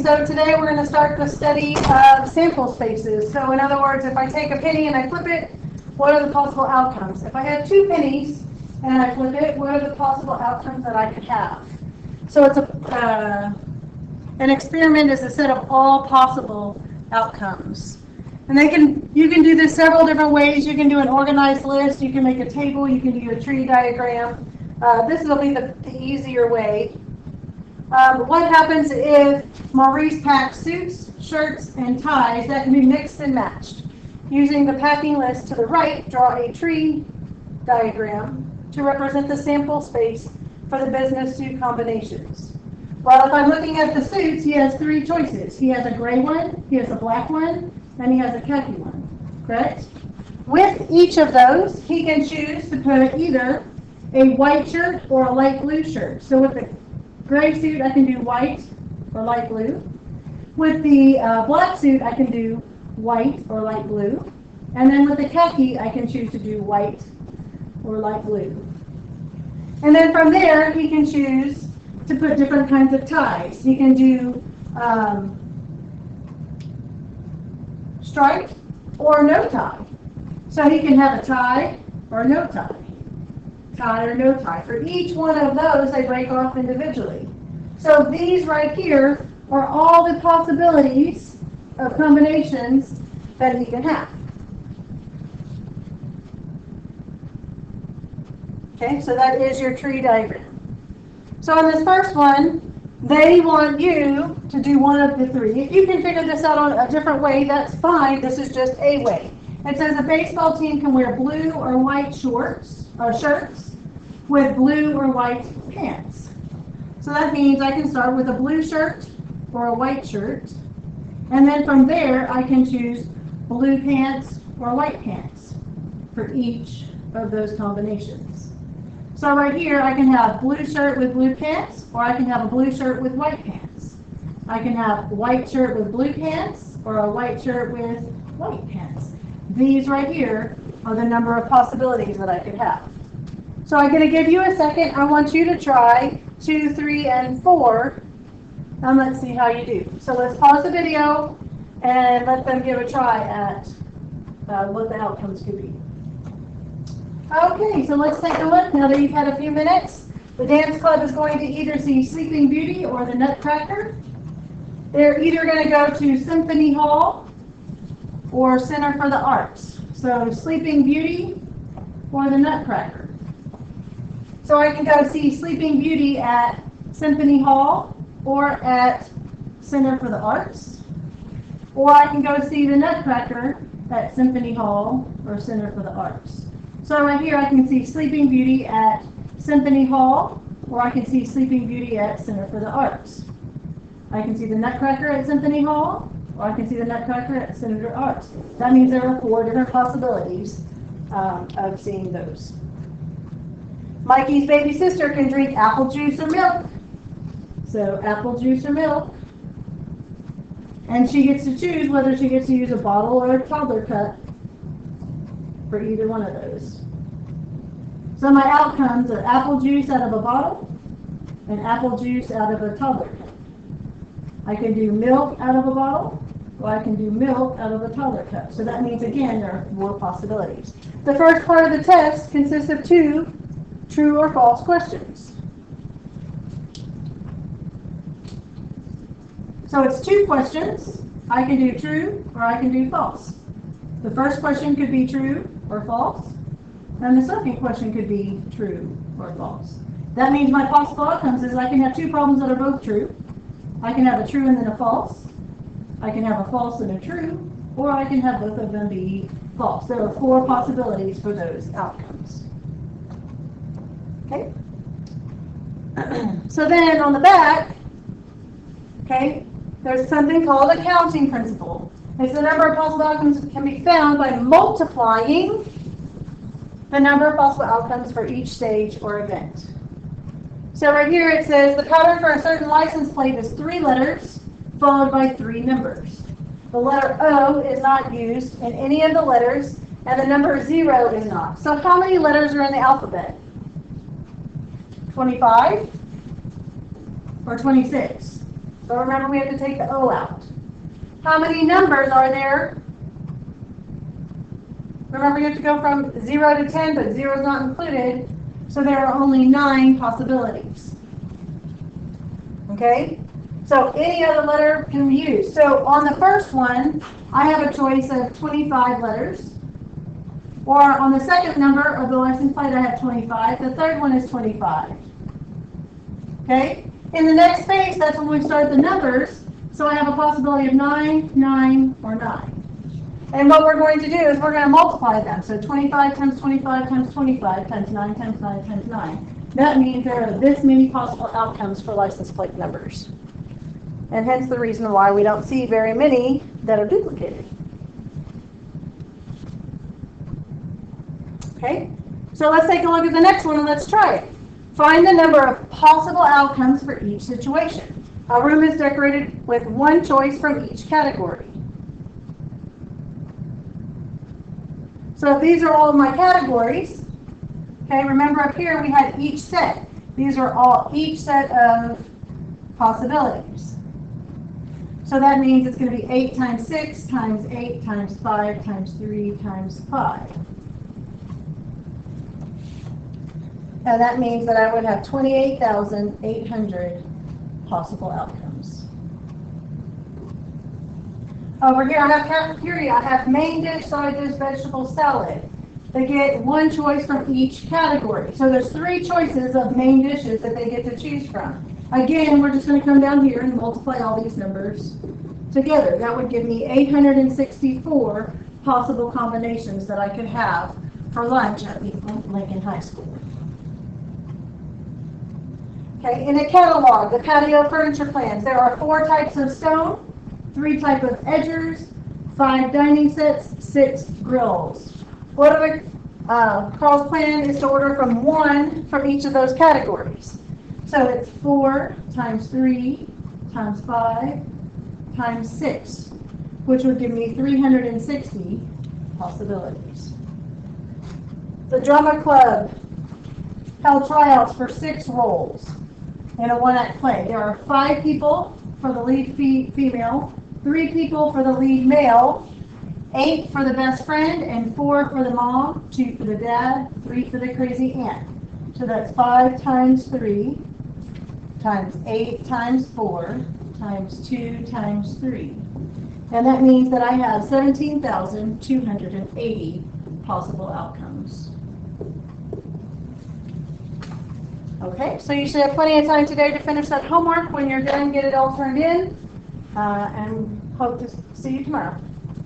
so today we're going to start the study of sample spaces. So in other words, if I take a penny and I flip it, what are the possible outcomes? If I had two pennies and I flip it, what are the possible outcomes that I could have? So it's an experiment is a set of all possible outcomes. And you can do this several different ways. You can do an organized list, you can make a table, you can do a tree diagram. This will be the easier way. What happens if Maurice packs suits, shirts, and ties that can be mixed and matched? Using the packing list to the right, draw a tree diagram to represent the sample space for the business suit combinations. Well, if I'm looking at the suits, he has three choices. He has a gray one, he has a black one, and he has a khaki one, correct? With each of those, he can choose to put either a white shirt or a light blue shirt. So with the gray suit, I can do white or light blue. With the black suit, I can do white or light blue. And then with the khaki, I can choose to do white or light blue. And then from there, he can choose to put different kinds of ties. He can do striped or no tie. So he can have a tie or no tie. Tie or no tie. For each one of those, they break off individually. So these right here are all the possibilities of combinations that he can have. Okay, so that is your tree diagram. So in this first one, they want you to do one of the three. If you can figure this out on a different way, that's fine. This is just a way. It says a baseball team can wear blue or white shorts or shirts with blue or white pants. So that means I can start with a blue shirt or a white shirt, and then from there I can choose blue pants or white pants for each of those combinations. So right here I can have blue shirt with blue pants, or I can have a blue shirt with white pants. I can have white shirt with blue pants, or a white shirt with white pants. These right here are the number of possibilities that I could have. So I'm going to give you a second. I want you to try 2, 3, and 4, and let's see how you do. So let's pause the video and let them give a try at what the outcomes could be. Okay, so let's take a look now that you've had a few minutes. The dance club is going to either see Sleeping Beauty or the Nutcracker. They're either going to go to Symphony Hall or Center for the Arts. So Sleeping Beauty or the Nutcracker. So I can go see Sleeping Beauty at Symphony Hall or at Center for the Arts. Or I can go see the Nutcracker at Symphony Hall or Center for the Arts. So right here I can see Sleeping Beauty at Symphony Hall, or I can see Sleeping Beauty at Center for the Arts. I can see the Nutcracker at Symphony Hall, or I can see the Nutcracker at Center for the Arts. That means there are 4 different possibilities of seeing those. Mikey's baby sister can drink apple juice or milk. So apple juice or milk. And she gets to choose whether she gets to use a bottle or a toddler cup for either one of those. So my outcomes are apple juice out of a bottle and apple juice out of a toddler cup. I can do milk out of a bottle, or I can do milk out of a toddler cup. So that means, again, there are 4 possibilities. The first part of the test consists of 2 true or false questions. So it's 2 questions. I can do true or I can do false. The first question could be true or false, and the second question could be true or false. That means my possible outcomes is I can have 2 problems that are both true. I can have a true and then a false. I can have a false and a true, or I can have both of them be false. There are 4 possibilities for those outcomes. Okay? So then on the back, okay, there's something called a counting principle. It's the number of possible outcomes that can be found by multiplying the number of possible outcomes for each stage or event. So right here it says the pattern for a certain license plate is 3 letters followed by 3 numbers. The letter O is not used in any of the letters, and the number 0 is not. So how many letters are in the alphabet? 25 or 26? But remember, we have to take the O out. How many numbers are there? Remember, you have to go from 0 to 10, but 0 is not included. So there are only 9 possibilities. Okay? So any other letter can be used. So on the first one, I have a choice of 25 letters. Or on the second number of the license plate, I have 25. The third one is 25. Okay? In the next space, that's when we start the numbers. So I have a possibility of 9, 9, or 9. And what we're going to do is we're going to multiply them. So 25 times 25 times 25 times 9 times 9 times 9. That means there are this many possible outcomes for license plate numbers. And hence the reason why we don't see very many that are duplicated. Okay, so let's take a look at the next one and let's try it. Find the number of possible outcomes for each situation. A room is decorated with one choice from each category. So if these are all of my categories, okay, remember up here we had each set. These are all each set of possibilities. So that means it's going to be 8 times 6 times 8 times 5 times 3 times 5. And that means that I would have 28,800 possible outcomes. Over here I have cafeteria. I have main dish, side dish, vegetable, salad. They get one choice from each category. So there's 3 choices of main dishes that they get to choose from. Again, we're just going to come down here and multiply all these numbers together. That would give me 864 possible combinations that I could have for lunch at Lincoln High School. Okay, in a catalog, the patio furniture plans, there are 4 types of stone, 3 types of edgers, 5 dining sets, 6 grills. What are Carl's plan is to order from 1 from each of those categories. So it's 4 times 3 times 5 times 6, which would give me 360 possibilities. The drama club held tryouts for 6 roles in a one-act play. There are 5 people for the lead female, 3 people for the lead male, 8 for the best friend, and 4 for the mom, 2 for the dad, 3 for the crazy aunt. So that's 5 times 3 times 8 times 4 times 2 times 3. And that means that I have 17,280 possible outcomes. Okay, so you should have plenty of time today to finish that homework. When you're done, get it all turned in, and hope to see you tomorrow.